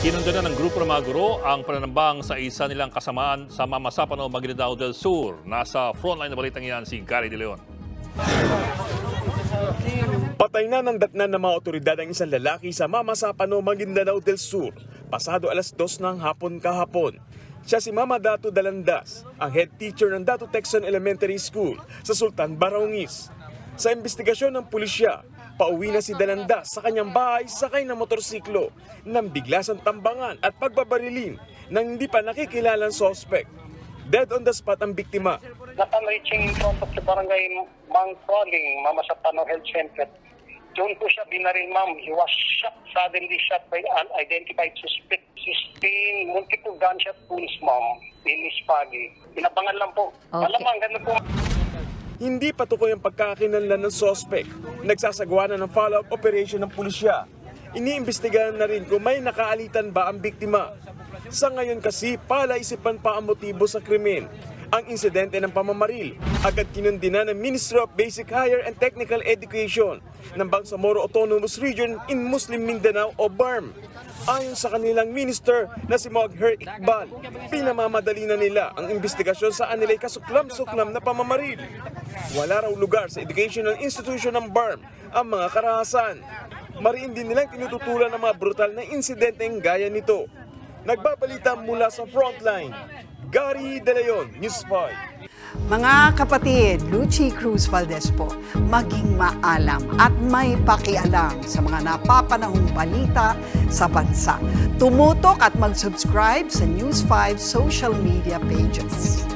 Kinundana ng grupo ng mga guro ang pananambang sa isa nilang kasamaan sa Mama Sapano, Maguindanao del Sur. Nasa frontline na balitang yan si Gary De Leon. Patay na ng datnan ng mga otoridad ang isang lalaki sa Mama Sapano, Maguindanao del Sur, pasado alas 2 ng hapon kahapon. Siya si Mama Dato Dalandas, ang head teacher ng Dato Texan Elementary School sa Sultan Baraongis. Sa investigasyon ng pulisya, pauwi na si Dalandas sa kanyang bahay sakay ng motorsiklo nang biglasang tambangan at pagbabarilin ng hindi pa nakikilalang suspect. Dead on the spot ang biktima. Upon reaching in front of the barangay Mang Crawling, Mama Sapano Health Center, doon po siya binaril, ma'am. He was shot, suddenly shot by unidentified suspect. 16 multiple gunshot wounds, ma'am, in his body. Pinabangan lang po. Okay. Malamang, ganun po. Hindi patukoy ang pagkakakinlanlan ng suspect. Nagsasagawa na ng follow-up operation ng pulisya. Iniimbestigahan na rin kung may nakaalitan ba ang biktima. Sa ngayon kasi, palaisipan pa ang motibo sa krimen. Ang insidente ng pamamaril, agad kinundina ng Ministry of Basic Higher and Technical Education ng Bangsamoro Autonomous Region in Muslim Mindanao o BARM. Ayon sa kanilang minister na si Mogher Iqbal, pinamamadali na nila ang investigasyon sa anilay kasuklam-suklam na pamamaril. Wala raw lugar sa educational institution ng BARM ang mga karahasan. Mariin din nilang tinututulan ng mga brutal na insidenteng gaya nito. Nagbabalita mula sa frontline, Gary De Leon, News 5. Mga kapatid, Lucy Cruz Valdez po, maging maalam at may pakialam sa mga napapanahong balita sa bansa. Tumutok at mag-subscribe sa News 5 social media pages.